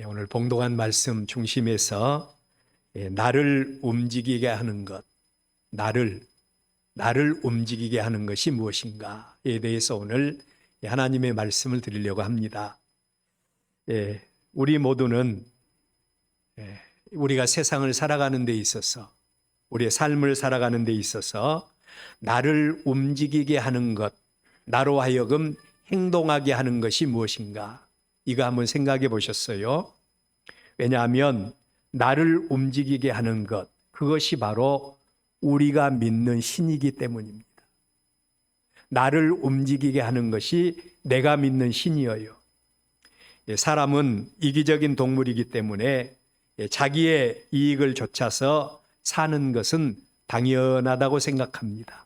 오늘 봉독한 말씀 중심에서 나를 움직이게 하는 것, 나를 움직이게 하는 것이 무엇인가에 대해서 오늘 하나님의 말씀을 드리려고 합니다. 우리 모두는 우리가 세상을 살아가는 데 있어서, 우리의 삶을 살아가는 데 있어서 나를 움직이게 하는 것, 나로 하여금 행동하게 하는 것이 무엇인가? 이거 한번 생각해 보셨어요? 왜냐하면 나를 움직이게 하는 것, 그것이 바로 우리가 믿는 신이기 때문입니다. 나를 움직이게 하는 것이 내가 믿는 신이어요. 사람은 이기적인 동물이기 때문에 자기의 이익을 좇아서 사는 것은 당연하다고 생각합니다.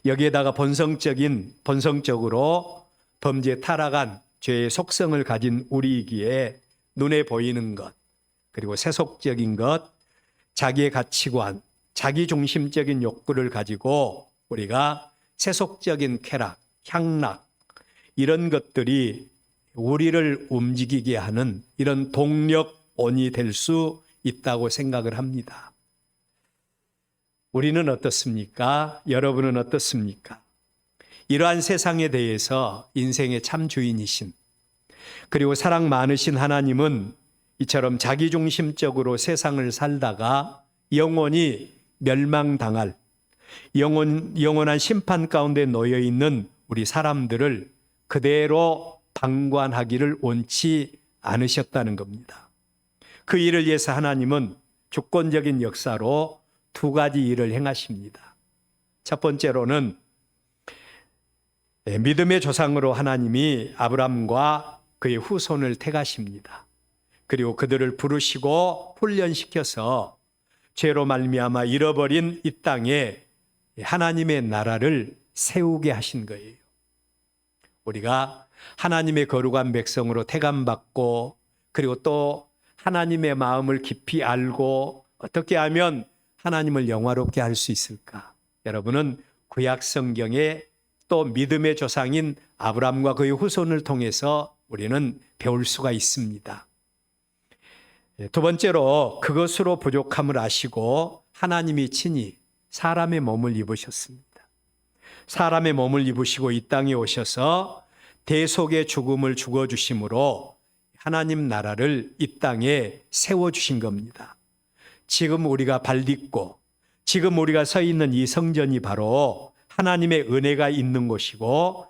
여기에다가 본성적으로 범죄에 타락한 죄의 속성을 가진 우리이기에 눈에 보이는 것, 그리고 세속적인 것, 자기의 가치관, 자기중심적인 욕구를 가지고 우리가 세속적인 쾌락, 향락, 이런 것들이 우리를 움직이게 하는 이런 동력원이 될 수 있다고 생각을 합니다. 우리는 어떻습니까? 여러분은 어떻습니까? 이러한 세상에 대해서 인생의 참 주인이신, 그리고 사랑 많으신 하나님은 이처럼 자기중심적으로 세상을 살다가 영원히 멸망당할, 영원한 심판 가운데 놓여 있는 우리 사람들을 그대로 방관하기를 원치 않으셨다는 겁니다. 그 일을 위해서 하나님은 주권적인 역사로 두 가지 일을 행하십니다. 첫 번째로는 믿음의 조상으로 하나님이 아브라함과 그의 후손을 택하십니다. 그리고 그들을 부르시고 훈련시켜서 죄로 말미암아 잃어버린 이 땅에 하나님의 나라를 세우게 하신 거예요. 우리가 하나님의 거룩한 백성으로 택함받고, 그리고 또 하나님의 마음을 깊이 알고 어떻게 하면 하나님을 영화롭게 할 수 있을까? 여러분은 구약 성경에 또 믿음의 조상인 아브라함과 그의 후손을 통해서 우리는 배울 수가 있습니다. 두 번째로 그것으로 부족함을 아시고 하나님이 친히 사람의 몸을 입으셨습니다. 사람의 몸을 입으시고 이 땅에 오셔서 대속의 죽음을 죽어주심으로 하나님 나라를 이 땅에 세워주신 겁니다. 지금 우리가 발딛고 지금 우리가 서 있는 이 성전이 바로 하나님의 은혜가 있는 곳이고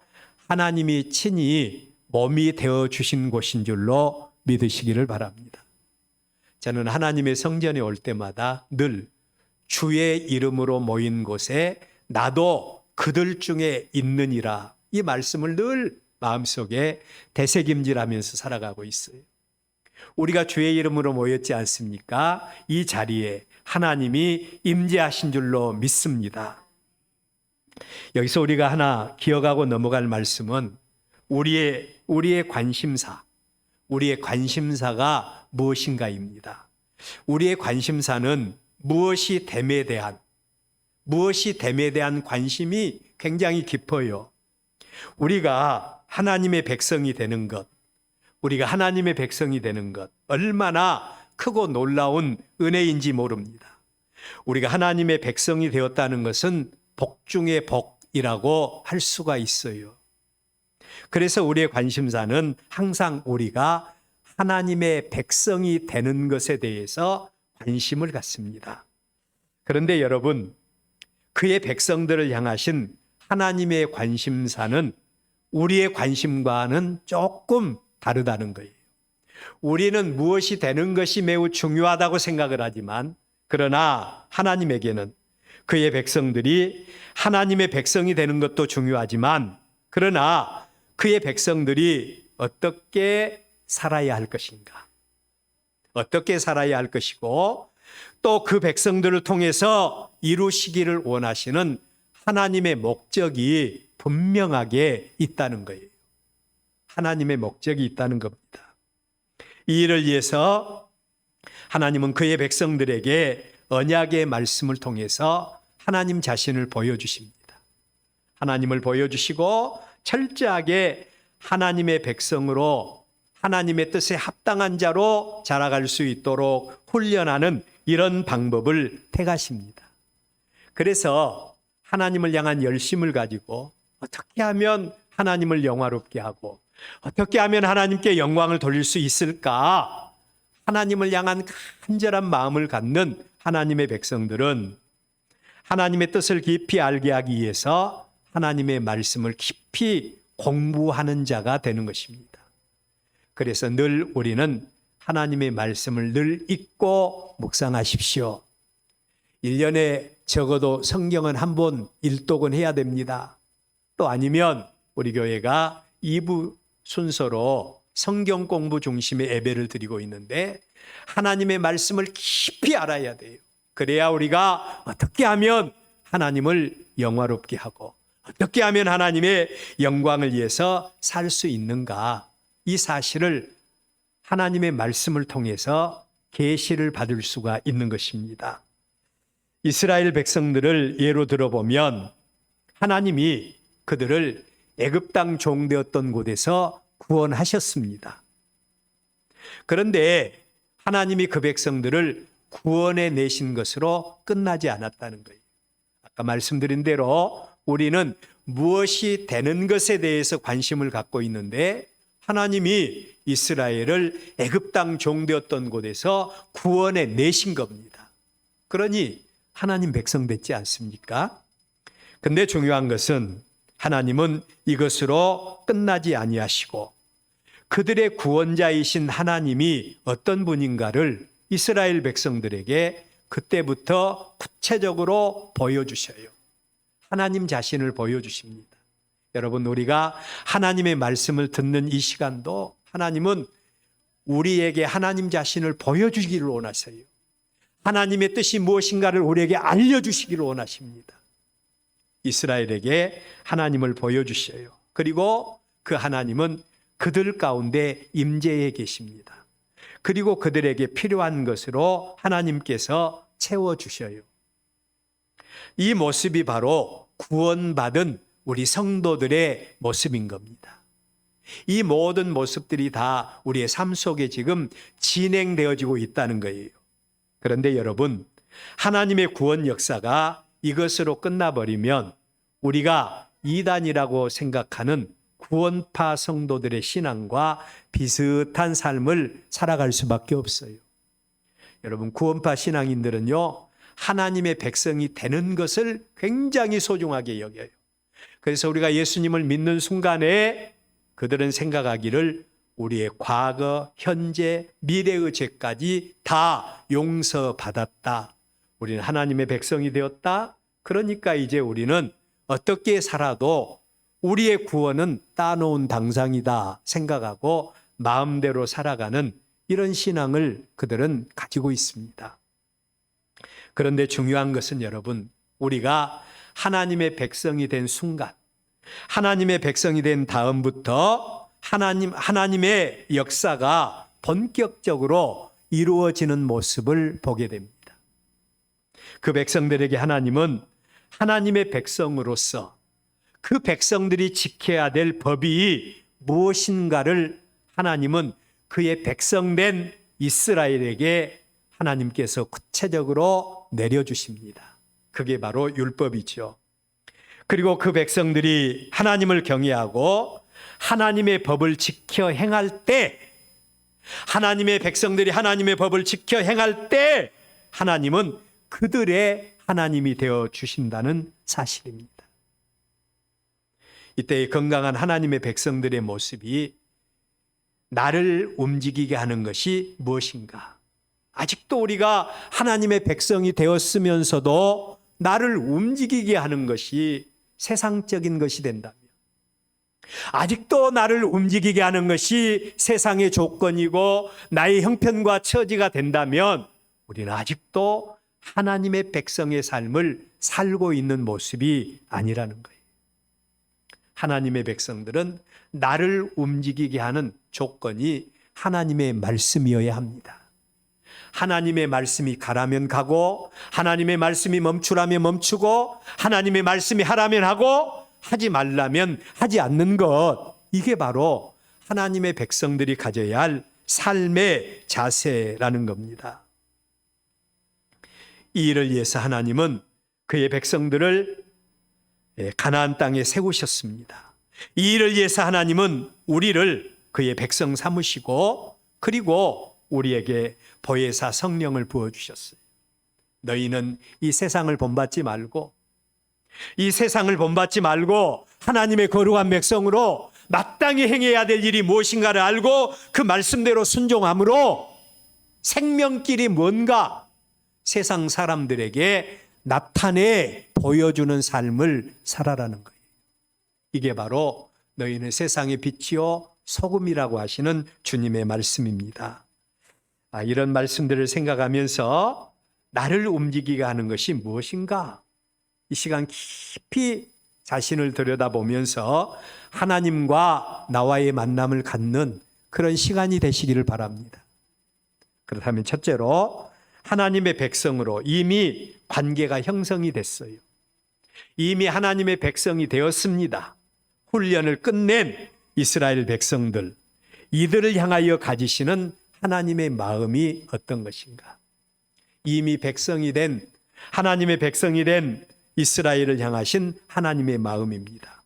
하나님이 친히 몸이 되어주신 곳인 줄로 믿으시기를 바랍니다. 저는 하나님의 성전에 올 때마다 늘 주의 이름으로 모인 곳에 나도 그들 중에 있느니라, 이 말씀을 늘 마음속에 되새김질하면서 살아가고 있어요. 우리가 주의 이름으로 모였지 않습니까? 이 자리에 하나님이 임재하신 줄로 믿습니다. 여기서 우리가 하나 기억하고 넘어갈 말씀은 우리의 관심사가 무엇인가입니다. 우리의 관심사는 무엇이 됨에 대한 관심이 굉장히 깊어요. 우리가 하나님의 백성이 되는 것, 얼마나 크고 놀라운 은혜인지 모릅니다. 우리가 하나님의 백성이 되었다는 것은 복 중의 복이라고 할 수가 있어요. 그래서 우리의 관심사는 항상 우리가 하나님의 백성이 되는 것에 대해서 관심을 갖습니다. 그런데 여러분, 그의 백성들을 향하신 하나님의 관심사는 우리의 관심과는 조금 다르다는 거예요. 우리는 무엇이 되는 것이 매우 중요하다고 생각을 하지만, 그러나 하나님에게는 그의 백성들이 하나님의 백성이 되는 것도 중요하지만, 그러나 그의 백성들이 어떻게 살아야 할 것인가, 어떻게 살아야 할 것이고, 또 그 백성들을 통해서 이루시기를 원하시는 하나님의 목적이 분명하게 있다는 거예요. 하나님의 목적이 있다는 겁니다. 이 일을 위해서 하나님은 그의 백성들에게 언약의 말씀을 통해서 하나님 자신을 보여주십니다. 하나님을 보여주시고 철저하게 하나님의 백성으로 하나님의 뜻에 합당한 자로 자라갈 수 있도록 훈련하는 이런 방법을 택하십니다. 그래서 하나님을 향한 열심을 가지고 어떻게 하면 하나님을 영화롭게 하고 어떻게 하면 하나님께 영광을 돌릴 수 있을까? 하나님을 향한 간절한 마음을 갖는 하나님의 백성들은 하나님의 뜻을 깊이 알게 하기 위해서 하나님의 말씀을 깊이 공부하는 자가 되는 것입니다. 그래서 늘 우리는 하나님의 말씀을 늘 읽고 묵상하십시오. 1년에 적어도 성경은 한 번 일독은 해야 됩니다. 또 아니면 우리 교회가 2부 순서로 성경 공부 중심의 예배를 드리고 있는데 하나님의 말씀을 깊이 알아야 돼요. 그래야 우리가 어떻게 하면 하나님을 영화롭게 하고 어떻게 하면 하나님의 영광을 위해서 살 수 있는가, 이 사실을 하나님의 말씀을 통해서 계시를 받을 수가 있는 것입니다. 이스라엘 백성들을 예로 들어보면 하나님이 그들을 애굽 땅 종되었던 곳에서 구원하셨습니다. 그런데 하나님이 그 백성들을 구원해 내신 것으로 끝나지 않았다는 거예요. 아까 말씀드린 대로 우리는 무엇이 되는 것에 대해서 관심을 갖고 있는데 하나님이 이스라엘을 애굽 땅 종되었던 곳에서 구원해 내신 겁니다. 그러니 하나님 백성 됐지 않습니까? 근데 중요한 것은 하나님은 이것으로 끝나지 아니하시고 그들의 구원자이신 하나님이 어떤 분인가를 이스라엘 백성들에게 그때부터 구체적으로 보여주셔요. 하나님 자신을 보여주십니다. 여러분, 우리가 하나님의 말씀을 듣는 이 시간도 하나님은 우리에게 하나님 자신을 보여주기를 원하세요. 하나님의 뜻이 무엇인가를 우리에게 알려주시기를 원하십니다. 이스라엘에게 하나님을 보여주셔요. 그리고 그 하나님은 그들 가운데 임재해 계십니다. 그리고 그들에게 필요한 것으로 하나님께서 채워주셔요. 이 모습이 바로 구원받은 우리 성도들의 모습인 겁니다. 이 모든 모습들이 다 우리의 삶 속에 지금 진행되어지고 있다는 거예요. 그런데 여러분, 하나님의 구원 역사가 이것으로 끝나버리면 우리가 이단이라고 생각하는 구원파 성도들의 신앙과 비슷한 삶을 살아갈 수밖에 없어요. 여러분, 구원파 신앙인들은요, 하나님의 백성이 되는 것을 굉장히 소중하게 여겨요. 그래서 우리가 예수님을 믿는 순간에 그들은 생각하기를 우리의 과거, 현재, 미래의 죄까지 다 용서받았다. 우리는 하나님의 백성이 되었다. 그러니까 이제 우리는 어떻게 살아도 우리의 구원은 따놓은 당상이다 생각하고 마음대로 살아가는 이런 신앙을 그들은 가지고 있습니다. 그런데 중요한 것은 여러분, 우리가 하나님의 백성이 된 순간, 하나님의 백성이 된 다음부터 하나님의 역사가 본격적으로 이루어지는 모습을 보게 됩니다. 그 백성들에게 하나님은 하나님의 백성으로서 그 백성들이 지켜야 될 법이 무엇인가를 하나님은 그의 백성된 이스라엘에게 하나님께서 구체적으로 내려주십니다. 그게 바로 율법이죠. 그리고 그 백성들이 하나님을 경외하고 하나님의 법을 지켜 행할 때, 하나님의 백성들이 하나님의 법을 지켜 행할 때 하나님은 그들의 하나님이 되어 주신다는 사실입니다. 이때 건강한 하나님의 백성들의 모습이 나를 움직이게 하는 것이 무엇인가? 아직도 우리가 하나님의 백성이 되었으면서도 나를 움직이게 하는 것이 세상적인 것이 된다면, 아직도 나를 움직이게 하는 것이 세상의 조건이고 나의 형편과 처지가 된다면 우리는 아직도 하나님의 백성의 삶을 살고 있는 모습이 아니라는 거예요. 하나님의 백성들은 나를 움직이게 하는 조건이 하나님의 말씀이어야 합니다. 하나님의 말씀이 가라면 가고, 하나님의 말씀이 멈추라면 멈추고, 하나님의 말씀이 하라면 하고, 하지 말라면 하지 않는 것, 이게 바로 하나님의 백성들이 가져야 할 삶의 자세라는 겁니다. 이 일을 위해서 하나님은 그의 백성들을 가나안 땅에 세우셨습니다. 이 일을 위해서 하나님은 우리를 그의 백성 삼으시고 그리고 우리에게 보혜사 성령을 부어주셨어요. 너희는 이 세상을 본받지 말고 하나님의 거룩한 백성으로 마땅히 행해야 될 일이 무엇인가를 알고 그 말씀대로 순종함으로 생명길이 뭔가 세상 사람들에게 나타내 보여주는 삶을 살아라는 거예요. 이게 바로 너희는 세상의 빛이요 소금이라고 하시는 주님의 말씀입니다. 이런 말씀들을 생각하면서 나를 움직이게 하는 것이 무엇인가? 이 시간 깊이 자신을 들여다보면서 하나님과 나와의 만남을 갖는 그런 시간이 되시기를 바랍니다. 그렇다면 첫째로 하나님의 백성으로 이미 관계가 형성이 됐어요. 이미 하나님의 백성이 되었습니다. 훈련을 끝낸 이스라엘 백성들, 이들을 향하여 가지시는 하나님의 마음이 어떤 것인가? 이미 하나님의 백성이 된 이스라엘을 향하신 하나님의 마음입니다.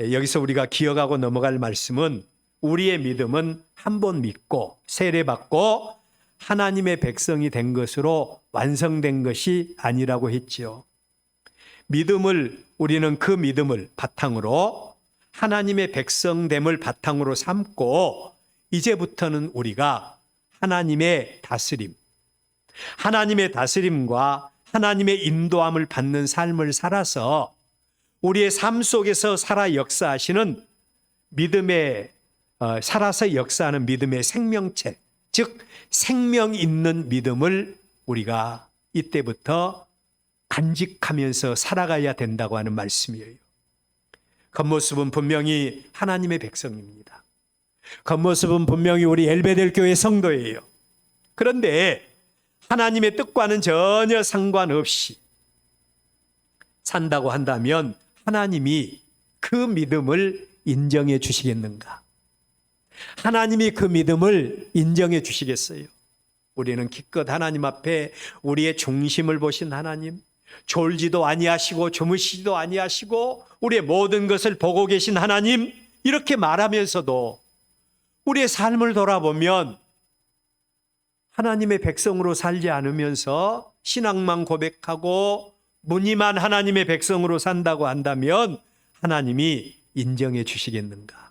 여기서 우리가 기억하고 넘어갈 말씀은 우리의 믿음은 한 번 믿고 세례받고 하나님의 백성이 된 것으로 완성된 것이 아니라고 했지요. 우리는 그 믿음을 바탕으로 하나님의 백성됨을 바탕으로 삼고 이제부터는 우리가 하나님의 다스림과 하나님의 인도함을 받는 삶을 살아서 우리의 삶 속에서 살아서 역사하는 믿음의 생명체, 즉 생명 있는 믿음을 우리가 이때부터 간직하면서 살아가야 된다고 하는 말씀이에요. 겉모습은 분명히 하나님의 백성입니다. 겉모습은 분명히 우리 엘베델 교회 성도예요. 그런데 하나님의 뜻과는 전혀 상관없이 산다고 한다면 하나님이 그 믿음을 인정해 주시겠는가? 하나님이 그 믿음을 인정해 주시겠어요? 우리는 기껏 하나님 앞에 우리의 중심을 보신 하나님, 졸지도 아니하시고 주무시지도 아니하시고 우리의 모든 것을 보고 계신 하나님, 이렇게 말하면서도 우리의 삶을 돌아보면 하나님의 백성으로 살지 않으면서 신앙만 고백하고 무늬만 하나님의 백성으로 산다고 한다면 하나님이 인정해 주시겠는가?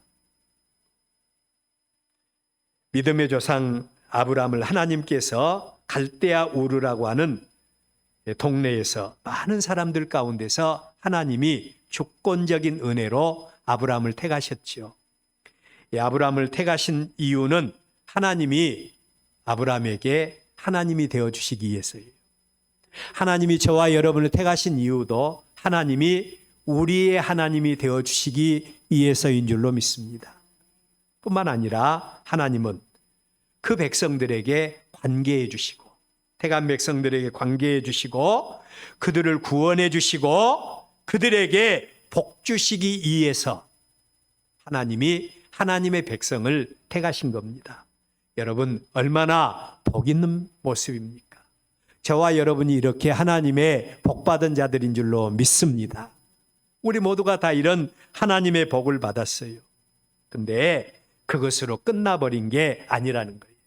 믿음의 조상 아브라함을 하나님께서 갈대아 우르라고 하는 동네에서 많은 사람들 가운데서 하나님이 주권적인 은혜로 아브라함을 택하셨죠. 이 아브라함을 택하신 이유는 하나님이 아브라함에게 하나님이 되어주시기 위해서예요. 하나님이 저와 여러분을 택하신 이유도 하나님이 우리의 하나님이 되어주시기 위해서인 줄로 믿습니다. 뿐만 아니라 하나님은 그 백성들에게 관계해 주시고 택한 백성들에게 관계해 주시고 그들을 구원해 주시고 그들에게 복 주시기 위해서 하나님이 하나님의 백성을 택하신 겁니다. 여러분 얼마나 복 있는 모습입니까? 저와 여러분이 이렇게 하나님의 복받은 자들인 줄로 믿습니다. 우리 모두가 다 이런 하나님의 복을 받았어요. 근데 그것으로 끝나버린 게 아니라는 거예요.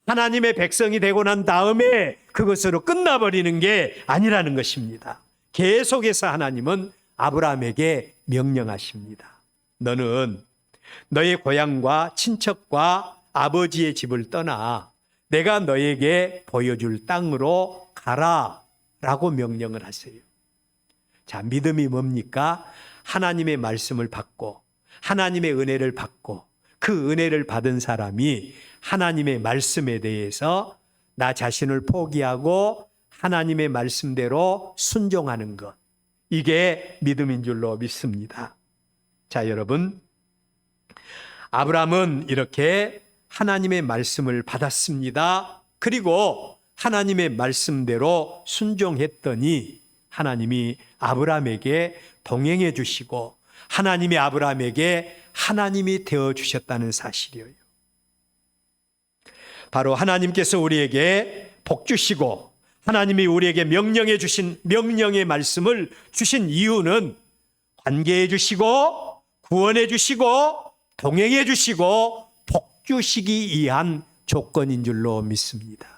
하나님의 백성이 되고 난 다음에 그것으로 끝나버리는 게 아니라는 것입니다. 계속해서 하나님은 아브라함에게 명령하십니다. 너는 너의 고향과 친척과 아버지의 집을 떠나 내가 너에게 보여줄 땅으로 가라 라고 명령을 하세요. 자, 믿음이 뭡니까? 하나님의 말씀을 받고 하나님의 은혜를 받고 그 은혜를 받은 사람이 하나님의 말씀에 대해서 나 자신을 포기하고 하나님의 말씀대로 순종하는 것, 이게 믿음인 줄로 믿습니다. 자, 여러분, 아브라함은 이렇게 하나님의 말씀을 받았습니다. 그리고 하나님의 말씀대로 순종했더니 하나님이 아브라함에게 동행해 주시고 하나님이 아브라함에게 하나님이 되어주셨다는 사실이에요. 바로 하나님께서 우리에게 복 주시고 하나님이 우리에게 명령해 주신 명령의 말씀을 주신 이유는 관계해 주시고 구원해 주시고 동행해 주시고 복 주시기 위한 조건인 줄로 믿습니다.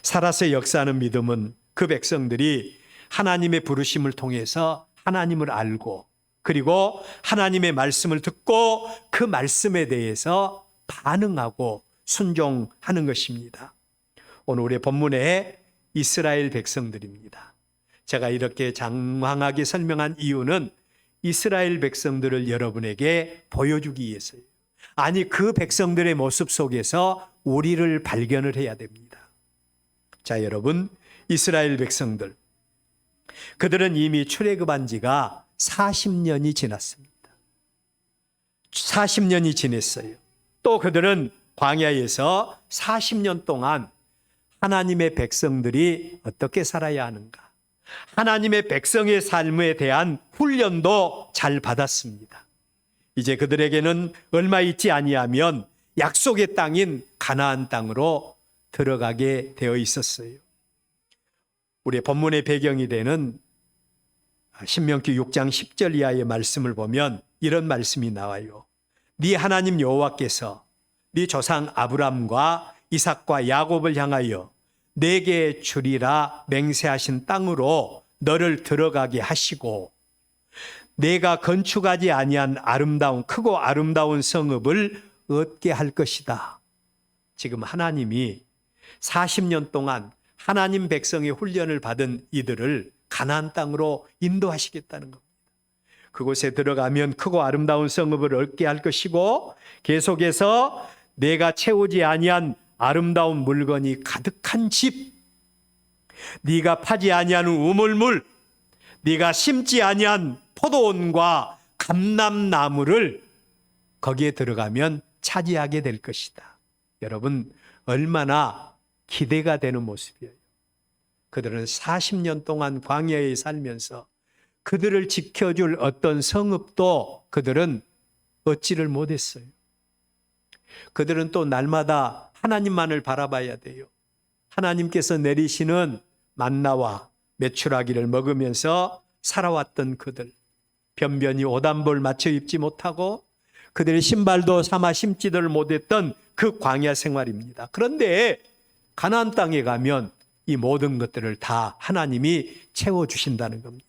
살아서 역사하는 믿음은 그 백성들이 하나님의 부르심을 통해서 하나님을 알고 그리고 하나님의 말씀을 듣고 그 말씀에 대해서 반응하고 순종하는 것입니다. 오늘 우리의 본문에 이스라엘 백성들입니다. 제가 이렇게 장황하게 설명한 이유는 이스라엘 백성들을 여러분에게 보여주기 위해서예요. 아니, 그 백성들의 모습 속에서 우리를 발견을 해야 됩니다. 자, 여러분, 이스라엘 백성들, 그들은 이미 출애굽한 지가 40년이 지났습니다. 40년이 지났어요. 또 그들은 광야에서 40년 동안 하나님의 백성들이 어떻게 살아야 하는가, 하나님의 백성의 삶에 대한 훈련도 잘 받았습니다. 이제 그들에게는 얼마 있지 아니하면 약속의 땅인 가나안 땅으로 들어가게 되어 있었어요. 우리의 본문의 배경이 되는 신명기 6장 10절 이하의 말씀을 보면 이런 말씀이 나와요. 네 하나님 여호와께서 네 조상 아브람과 이삭과 야곱을 향하여 내게 주리라 맹세하신 땅으로 너를 들어가게 하시고 내가 건축하지 아니한 아름다운 크고 아름다운 성읍을 얻게 할 것이다. 지금 하나님이 40년 동안 하나님 백성의 훈련을 받은 이들을 가나안 땅으로 인도하시겠다는 겁니다. 그곳에 들어가면 크고 아름다운 성읍을 얻게 할 것이고 계속해서 내가 채우지 아니한 아름다운 물건이 가득한 집, 네가 파지 아니하는 우물물, 네가 심지 아니한 포도원과 감람나무를 거기에 들어가면 차지하게 될 것이다. 여러분, 얼마나 기대가 되는 모습이에요. 그들은 40년 동안 광야에 살면서 그들을 지켜줄 어떤 성읍도 그들은 얻지를 못했어요. 그들은 또 날마다 하나님만을 바라봐야 돼요. 하나님께서 내리시는 만나와 메추라기를 먹으면서 살아왔던 그들, 변변히 옷한벌 맞춰 입지 못하고 그들의 신발도 삼아 신지를 못했던 그 광야 생활입니다. 그런데 가나안 땅에 가면 이 모든 것들을 다 하나님이 채워주신다는 겁니다.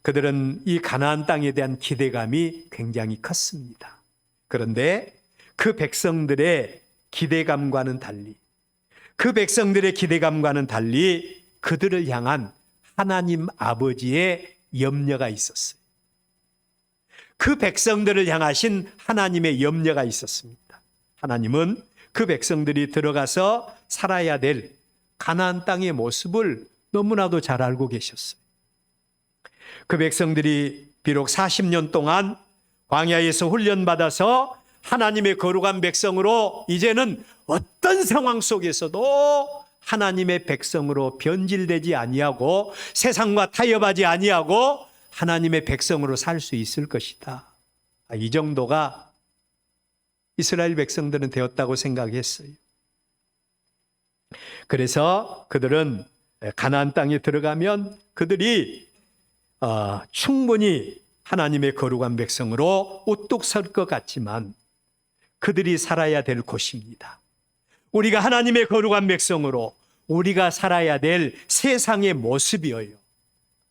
그들은 이 가나안 땅에 대한 기대감이 굉장히 컸습니다. 그런데 그 백성들의 기대감과는 달리 그들을 향한 하나님 아버지의 염려가 있었어요. 그 백성들을 향하신 하나님의 염려가 있었습니다. 하나님은 그 백성들이 들어가서 살아야 될 가나안 땅의 모습을 너무나도 잘 알고 계셨어요. 그 백성들이 비록 40년 동안 광야에서 훈련받아서 하나님의 거룩한 백성으로 이제는 어떤 상황 속에서도 하나님의 백성으로 변질되지 아니하고 세상과 타협하지 아니하고 하나님의 백성으로 살 수 있을 것이다. 이 정도가 이스라엘 백성들은 되었다고 생각했어요. 그래서 그들은 가나안 땅에 들어가면 그들이 충분히 하나님의 거룩한 백성으로 우뚝 설 것 같지만 그들이 살아야 될 곳입니다. 우리가 하나님의 거룩한 백성으로 우리가 살아야 될 세상의 모습이에요.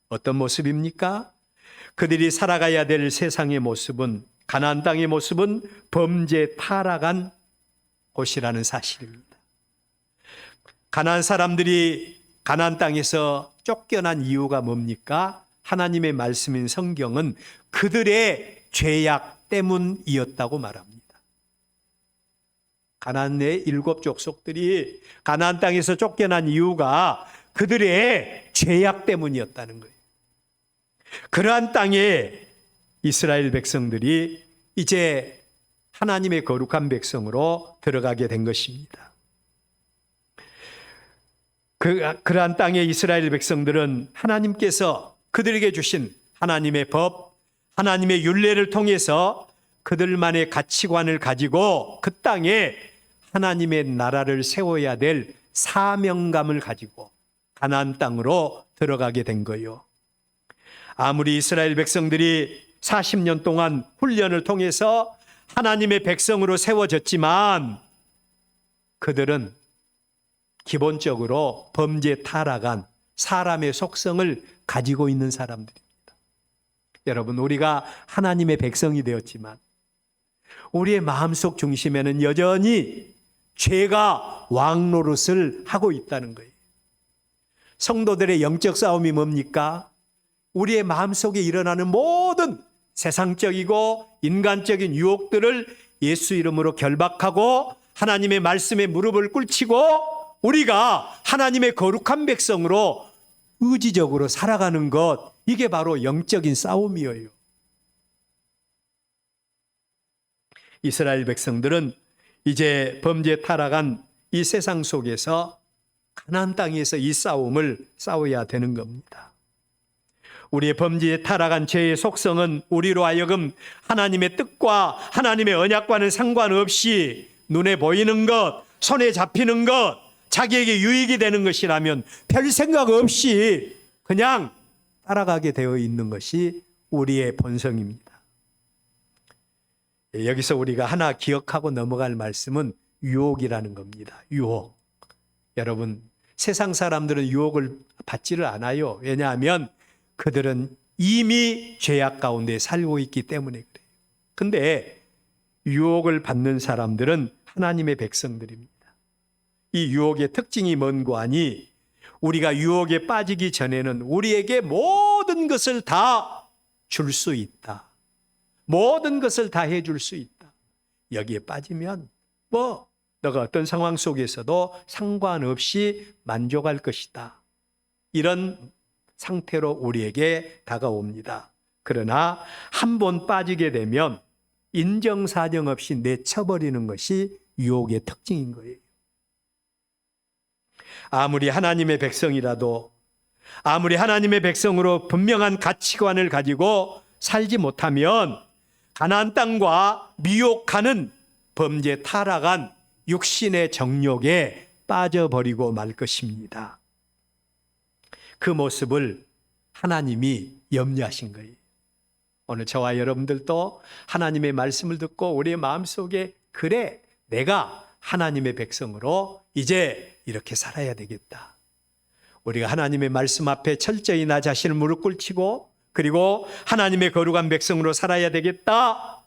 어떤 모습입니까? 그들이 살아가야 될 세상의 모습은, 가나안 땅의 모습은 범죄 타락한 곳이라는 사실입니다. 가나안 사람들이 가나안 땅에서 쫓겨난 이유가 뭡니까? 하나님의 말씀인 성경은 그들의 죄악 때문이었다고 말합니다. 가나안의 7 족속들이 가나안 땅에서 쫓겨난 이유가 그들의 죄악 때문이었다는 거예요. 그러한 땅에 이스라엘 백성들이 이제 하나님의 거룩한 백성으로 들어가게 된 것입니다. 그러한 땅의 이스라엘 백성들은 하나님께서 그들에게 주신 하나님의 법, 하나님의 율례를 통해서 그들만의 가치관을 가지고 그 땅에 하나님의 나라를 세워야 될 사명감을 가지고 가나안 땅으로 들어가게 된 거예요. 아무리 이스라엘 백성들이 40년 동안 훈련을 통해서 하나님의 백성으로 세워졌지만 그들은 기본적으로 범죄 타락한 사람의 속성을 가지고 있는 사람들입니다. 여러분, 우리가 하나님의 백성이 되었지만 우리의 마음속 중심에는 여전히 죄가 왕노릇을 하고 있다는 거예요. 성도들의 영적 싸움이 뭡니까? 우리의 마음속에 일어나는 모든 세상적이고 인간적인 유혹들을 예수 이름으로 결박하고 하나님의 말씀에 무릎을 꿇치고 우리가 하나님의 거룩한 백성으로 의지적으로 살아가는 것, 이게 바로 영적인 싸움이에요. 이스라엘 백성들은 이제 범죄 타락한 이 세상 속에서 가나안 땅에서 이 싸움을 싸워야 되는 겁니다. 우리의 범죄에 타락한 죄의 속성은 우리로 하여금 하나님의 뜻과 하나님의 언약과는 상관없이 눈에 보이는 것, 손에 잡히는 것, 자기에게 유익이 되는 것이라면 별 생각 없이 그냥 따라가게 되어 있는 것이 우리의 본성입니다. 여기서 우리가 하나 기억하고 넘어갈 말씀은 유혹이라는 겁니다. 유혹. 여러분, 세상 사람들은 유혹을 받지를 않아요. 왜냐하면 그들은 이미 죄악 가운데 살고 있기 때문에 그래요. 근데 유혹을 받는 사람들은 하나님의 백성들입니다. 이 유혹의 특징이 뭔고 하니 우리가 유혹에 빠지기 전에는 우리에게 모든 것을 다 줄 수 있다. 모든 것을 다 해줄 수 있다. 여기에 빠지면 너가 어떤 상황 속에서도 상관없이 만족할 것이다. 이런 상태로 우리에게 다가옵니다. 그러나 한 번 빠지게 되면 인정사정 없이 내쳐버리는 것이 유혹의 특징인 거예요. 아무리 하나님의 백성이라도, 아무리 하나님의 백성으로 분명한 가치관을 가지고 살지 못하면 가나안 땅과 미혹하는 범죄 타락한 육신의 정욕에 빠져버리고 말 것입니다. 그 모습을 하나님이 염려하신 거예요. 오늘 저와 여러분들도 하나님의 말씀을 듣고 우리의 마음속에 그래, 내가 하나님의 백성으로 이제 이렇게 살아야 되겠다. 우리가 하나님의 말씀 앞에 철저히 나 자신을 무릎 꿇치고 그리고 하나님의 거룩한 백성으로 살아야 되겠다.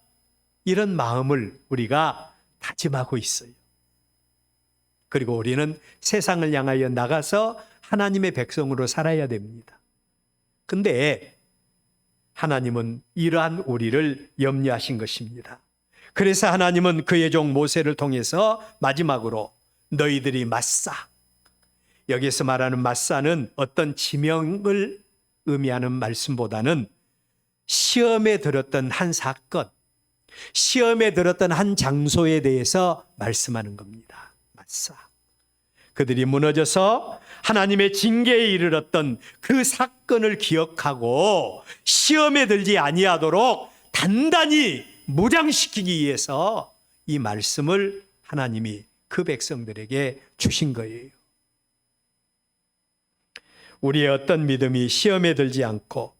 이런 마음을 우리가 다짐하고 있어요. 그리고 우리는 세상을 향하여 나가서 하나님의 백성으로 살아야 됩니다. 근데 하나님은 이러한 우리를 염려하신 것입니다. 그래서 하나님은 그의 종 모세를 통해서 마지막으로 너희들이 맞사, 여기서 말하는 맞사는 어떤 지명을 의미하는 말씀보다는 시험에 들었던 한 사건, 시험에 들었던 한 장소에 대해서 말씀하는 겁니다. 맞사. 그들이 무너져서 하나님의 징계에 이르렀던 그 사건을 기억하고 시험에 들지 아니하도록 단단히 무장시키기 위해서 이 말씀을 하나님이 그 백성들에게 주신 거예요. 우리의 어떤 믿음이 시험에 들지 않고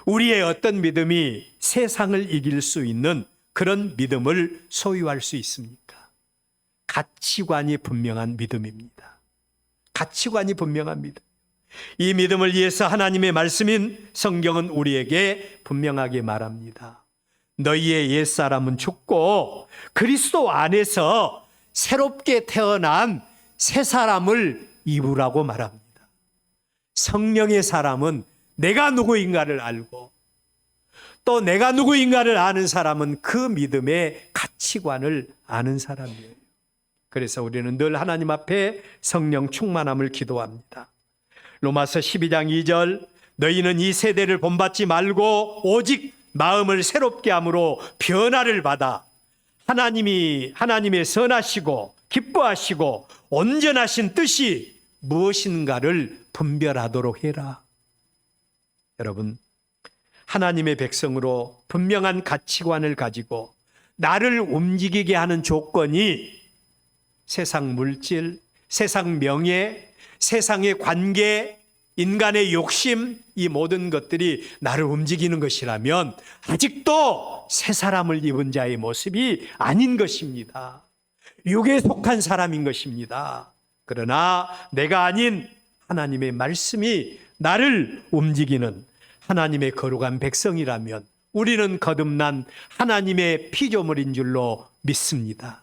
우리의 어떤 믿음이 세상을 이길 수 있는 그런 믿음을 소유할 수 있습니까? 가치관이 분명한 믿음입니다. 가치관이 분명한 믿음. 이 믿음을 위해서 하나님의 말씀인 성경은 우리에게 분명하게 말합니다. 너희의 옛사람은 죽고 그리스도 안에서 새롭게 태어난 새 사람을 입으라고 말합니다. 성령의 사람은 내가 누구인가를 알고 또 내가 누구인가를 아는 사람은 그 믿음의 가치관을 아는 사람이에요. 그래서 우리는 늘 하나님 앞에 성령 충만함을 기도합니다. 로마서 12장 2절 너희는 이 세대를 본받지 말고 오직 마음을 새롭게 함으로 변화를 받아 하나님의 선하시고 기뻐하시고 온전하신 뜻이 무엇인가를 분별하도록 해라. 여러분, 하나님의 백성으로 분명한 가치관을 가지고 나를 움직이게 하는 조건이 세상 물질, 세상 명예, 세상의 관계, 인간의 욕심, 이 모든 것들이 나를 움직이는 것이라면 아직도 새 사람을 입은 자의 모습이 아닌 것입니다. 육에 속한 사람인 것입니다. 그러나 내가 아닌 하나님의 말씀이 나를 움직이는 하나님의 거룩한 백성이라면 우리는 거듭난 하나님의 피조물인 줄로 믿습니다.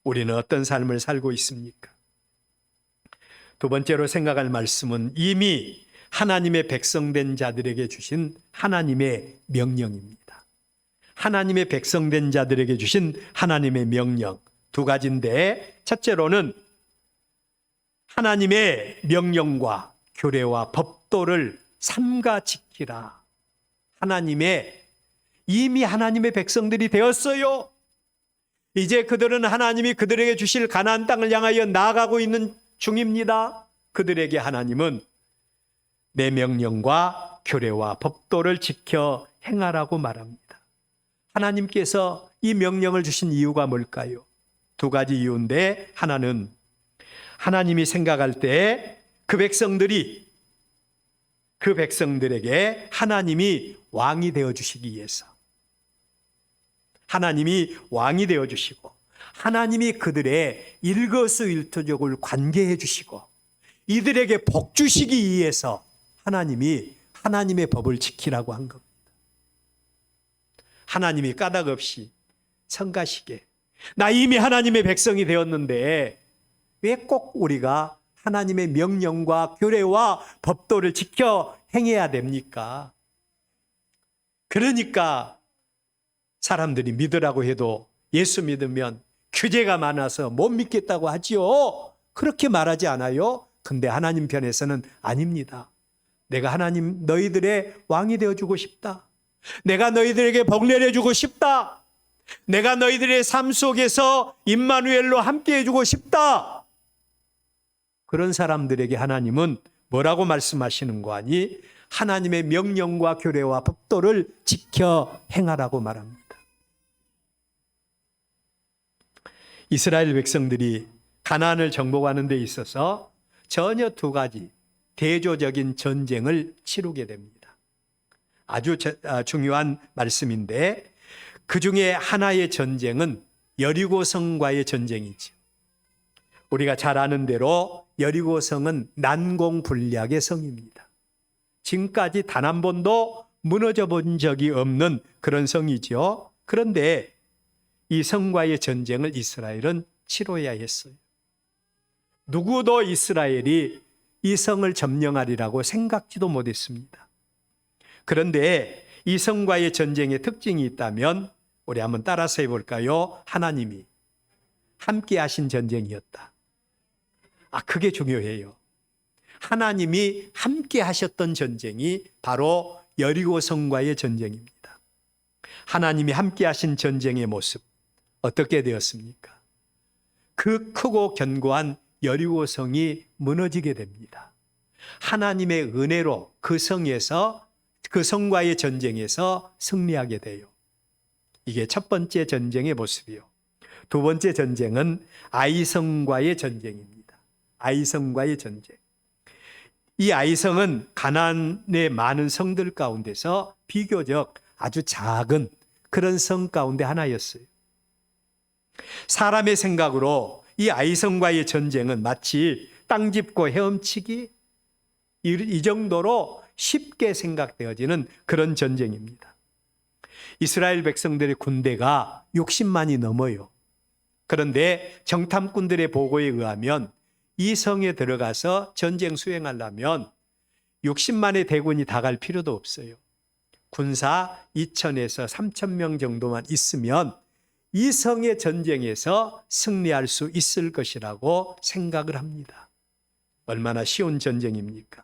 우리는 어떤 삶을 살고 있습니까? 두 번째로 생각할 말씀은 이미 하나님의 백성된 자들에게 주신 하나님의 명령입니다. 하나님의 백성된 자들에게 주신 하나님의 명령 두 가지인데, 첫째로는 하나님의 명령과 규례와 법도를 삼가 지키라. 이미 하나님의 백성들이 되었어요. 이제 그들은 하나님이 그들에게 주실 가나안 땅을 향하여 나아가고 있는 중입니다. 그들에게 하나님은 내 명령과 규례와 법도를 지켜 행하라고 말합니다. 하나님께서 이 명령을 주신 이유가 뭘까요? 두 가지 이유인데, 하나는 하나님이 생각할 때 그 백성들에게 하나님이 왕이 되어주시기 위해서, 하나님이 왕이 되어주시고 하나님이 그들의 일거수일투족을 관계해 주시고 이들에게 복 주시기 위해서 하나님이 하나님의 법을 지키라고 한 겁니다. 하나님이 까닭 없이 성가시게, 나 이미 하나님의 백성이 되었는데 왜 꼭 우리가 하나님의 명령과 규례와 법도를 지켜 행해야 됩니까? 그러니까 사람들이 믿으라고 해도 예수 믿으면 규제가 많아서 못 믿겠다고 하지요. 그렇게 말하지 않아요? 근데 하나님 편에서는 아닙니다. 내가 하나님 너희들의 왕이 되어주고 싶다. 내가 너희들에게 복 내려주고 싶다. 내가 너희들의 삶 속에서 임마누엘로 함께 해주고 싶다. 그런 사람들에게 하나님은 뭐라고 말씀하시는 거 아니? 하나님의 명령과 규례와 법도를 지켜 행하라고 말합니다. 이스라엘 백성들이 가나안을 정복하는 데 있어서 전혀 두 가지 대조적인 전쟁을 치르게 됩니다. 아주 중요한 말씀인데, 그 중에 하나의 전쟁은 여리고성과의 전쟁이죠. 우리가 잘 아는 대로 여리고성은 난공불락의 성입니다. 지금까지 단 한 번도 무너져 본 적이 없는 그런 성이죠. 그런데 이 성과의 전쟁을 이스라엘은 치러야 했어요. 누구도 이스라엘이 이 성을 점령하리라고 생각지도 못했습니다. 그런데 이 성과의 전쟁의 특징이 있다면 우리 한번 따라서 해볼까요? 하나님이 함께 하신 전쟁이었다. 그게 중요해요. 하나님이 함께 하셨던 전쟁이 바로 여리고성과의 전쟁입니다. 하나님이 함께 하신 전쟁의 모습 어떻게 되었습니까? 그 크고 견고한 여리고성이 무너지게 됩니다. 하나님의 은혜로 그 성과의 전쟁에서 승리하게 돼요. 이게 첫 번째 전쟁의 모습이요. 두 번째 전쟁은 아이성과의 전쟁입니다. 아이성과의 전쟁. 이 아이성은 가나안의 많은 성들 가운데서 비교적 아주 작은 그런 성 가운데 하나였어요. 사람의 생각으로 이 아이성과의 전쟁은 마치 땅 짚고 헤엄치기, 이 정도로 쉽게 생각되어지는 그런 전쟁입니다. 이스라엘 백성들의 군대가 60만이 넘어요. 그런데 정탐꾼들의 보고에 의하면 이 성에 들어가서 전쟁 수행하려면 60만의 대군이 다 갈 필요도 없어요. 군사 2,000에서 3,000명 정도만 있으면 이 성의 전쟁에서 승리할 수 있을 것이라고 생각을 합니다. 얼마나 쉬운 전쟁입니까?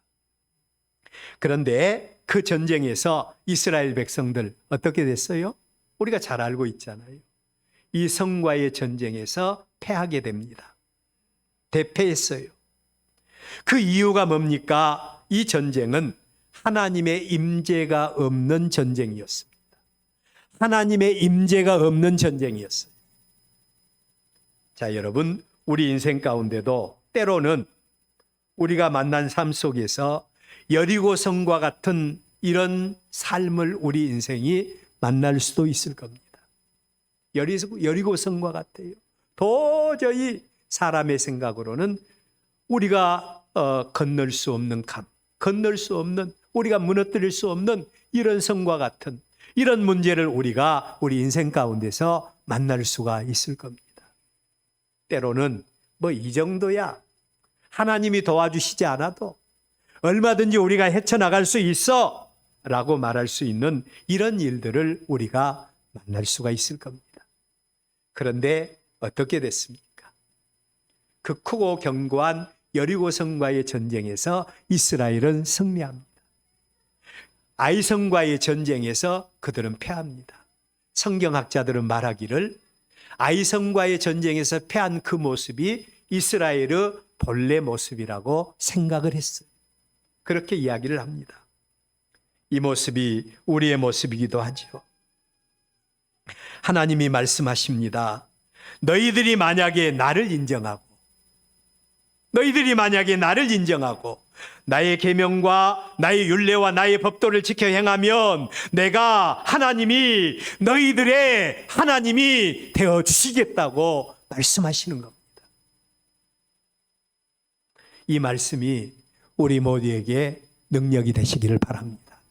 그런데 그 전쟁에서 이스라엘 백성들 어떻게 됐어요? 우리가 잘 알고 있잖아요. 이 성과의 전쟁에서 패하게 됩니다. 대패했어요. 그 이유가 뭡니까? 이 전쟁은 하나님의 임재가 없는 전쟁이었습니다. 하나님의 임재가 없는 전쟁이었어요. 자, 여러분, 우리 인생 가운데도 때로는 우리가 만난 삶 속에서 여리고성과 같은 이런 삶을 우리 인생이 만날 수도 있을 겁니다. 여리고성과 같아요. 도저히 사람의 생각으로는 우리가 건널 수 없는 강, 건널 수 없는, 우리가 무너뜨릴 수 없는 이런 성과 같은 이런 문제를 우리가 우리 인생 가운데서 만날 수가 있을 겁니다. 때로는 뭐 이 정도야, 하나님이 도와주시지 않아도 얼마든지 우리가 헤쳐나갈 수 있어 라고 말할 수 있는 이런 일들을 우리가 만날 수가 있을 겁니다. 그런데 어떻게 됐습니까? 그 크고 견고한 여리고성과의 전쟁에서 이스라엘은 승리합니다. 아이성과의 전쟁에서 그들은 패합니다. 성경학자들은 말하기를 아이성과의 전쟁에서 패한 그 모습이 이스라엘의 본래 모습이라고 생각을 했어요. 그렇게 이야기를 합니다. 이 모습이 우리의 모습이기도 하죠. 하나님이 말씀하십니다. 너희들이 만약에 나를 인정하고 나의 계명과 나의 율례와 나의 법도를 지켜 행하면 내가 하나님이 너희들의 하나님이 되어 주시겠다고 말씀하시는 겁니다. 이 말씀이 우리 모두에게 능력이 되시기를 바랍니다.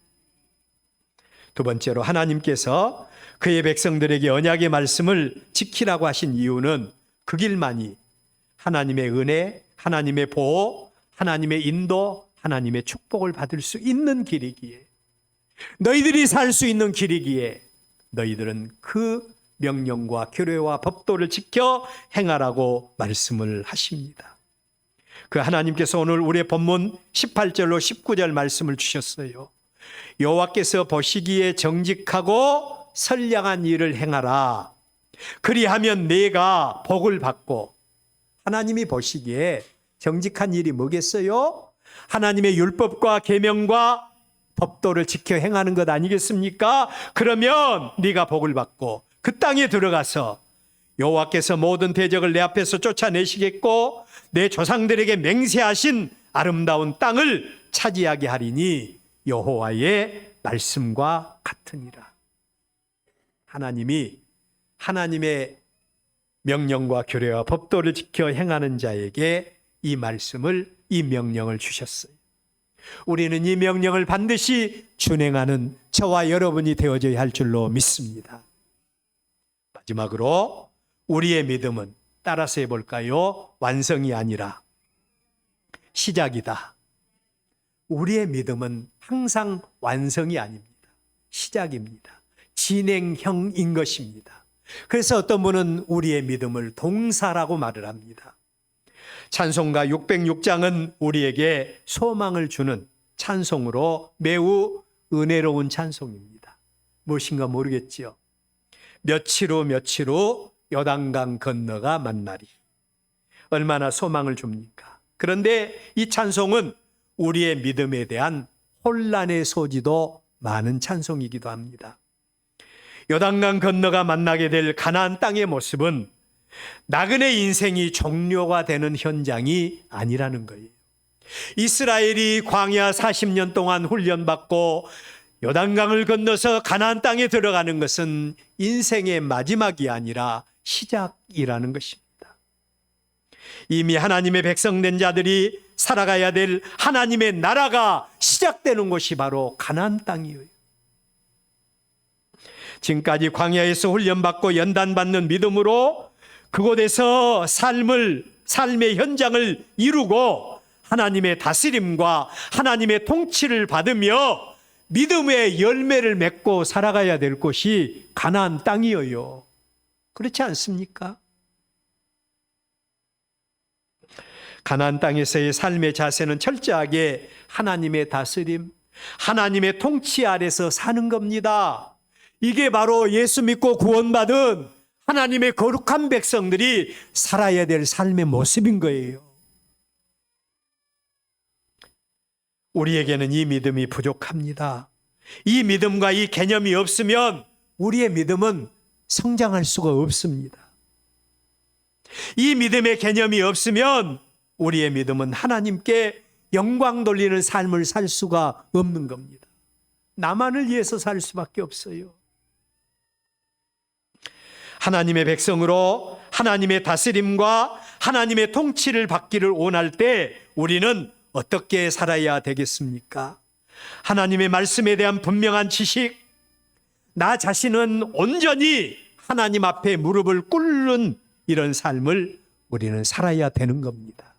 두 번째로, 하나님께서 그의 백성들에게 언약의 말씀을 지키라고 하신 이유는 그 길만이 하나님의 은혜, 하나님의 보호, 하나님의 인도, 하나님의 축복을 받을 수 있는 길이기에, 너희들이 살 수 있는 길이기에 너희들은 그 명령과 규례와 법도를 지켜 행하라고 말씀을 하십니다. 그 하나님께서 오늘 우리의 본문 18절로 19절 말씀을 주셨어요. 여호와께서 보시기에 정직하고 선량한 일을 행하라. 그리하면 내가 복을 받고. 하나님이 보시기에 정직한 일이 뭐겠어요? 하나님의 율법과 계명과 법도를 지켜 행하는 것 아니겠습니까? 그러면 네가 복을 받고 그 땅에 들어가서 여호와께서 모든 대적을 내 앞에서 쫓아내시겠고 내 조상들에게 맹세하신 아름다운 땅을 차지하게 하리니 여호와의 말씀과 같으니라. 하나님이 하나님의 명령과 규례와 법도를 지켜 행하는 자에게 이 말씀을, 이 명령을 주셨어요. 우리는 이 명령을 반드시 준행하는 저와 여러분이 되어져야 할 줄로 믿습니다. 마지막으로 우리의 믿음은, 따라서 해볼까요? 완성이 아니라 시작이다. 우리의 믿음은 항상 완성이 아닙니다. 시작입니다. 진행형인 것입니다. 그래서 어떤 분은 우리의 믿음을 동사라고 말을 합니다. 찬송가 606장은 우리에게 소망을 주는 찬송으로 매우 은혜로운 찬송입니다. 무엇인가 모르겠지요. 며칠 후 요단강 건너가 만나리. 얼마나 소망을 줍니까? 그런데 이 찬송은 우리의 믿음에 대한 혼란의 소지도 많은 찬송이기도 합니다. 요단강 건너가 만나게 될 가나안 땅의 모습은 나그네 인생이 종료가 되는 현장이 아니라는 거예요. 이스라엘이 광야 40년 동안 훈련받고 요단강을 건너서 가나안 땅에 들어가는 것은 인생의 마지막이 아니라 시작이라는 것입니다. 이미 하나님의 백성된 자들이 살아가야 될 하나님의 나라가 시작되는 곳이 바로 가나안 땅이에요. 지금까지 광야에서 훈련받고 연단받는 믿음으로 그곳에서 삶의 현장을 이루고 하나님의 다스림과 하나님의 통치를 받으며 믿음의 열매를 맺고 살아가야 될 곳이 가나안 땅이에요. 그렇지 않습니까? 가나안 땅에서의 삶의 자세는 철저하게 하나님의 다스림, 하나님의 통치 아래서 사는 겁니다. 이게 바로 예수 믿고 구원받은 하나님의 거룩한 백성들이 살아야 될 삶의 모습인 거예요. 우리에게는 이 믿음이 부족합니다. 이 믿음과 이 개념이 없으면 우리의 믿음은 성장할 수가 없습니다. 이 믿음의 개념이 없으면 우리의 믿음은 하나님께 영광 돌리는 삶을 살 수가 없는 겁니다. 나만을 위해서 살 수밖에 없어요. 하나님의 백성으로 하나님의 다스림과 하나님의 통치를 받기를 원할 때 우리는 어떻게 살아야 되겠습니까? 하나님의 말씀에 대한 분명한 지식, 나 자신은 온전히 하나님 앞에 무릎을 꿇는 이런 삶을 우리는 살아야 되는 겁니다.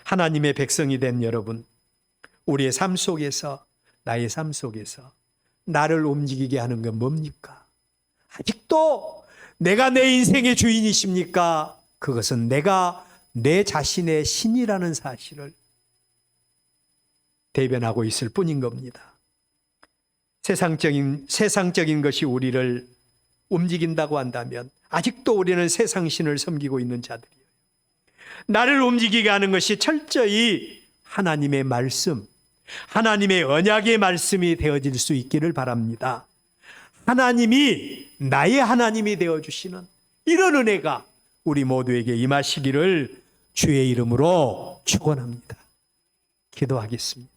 하나님의 백성이 된 여러분, 우리의 삶 속에서, 나의 삶 속에서 나를 움직이게 하는 건 뭡니까? 아직도 내가 내 인생의 주인이십니까? 그것은 내가 내 자신의 신이라는 사실을 대변하고 있을 뿐인 겁니다. 세상적인 것이 우리를 움직인다고 한다면 아직도 우리는 세상신을 섬기고 있는 자들이에요. 나를 움직이게 하는 것이 철저히 하나님의 말씀, 하나님의 언약의 말씀이 되어질 수 있기를 바랍니다. 하나님이 나의 하나님이 되어주시는 이런 은혜가 우리 모두에게 임하시기를 주의 이름으로 축원합니다. 기도하겠습니다.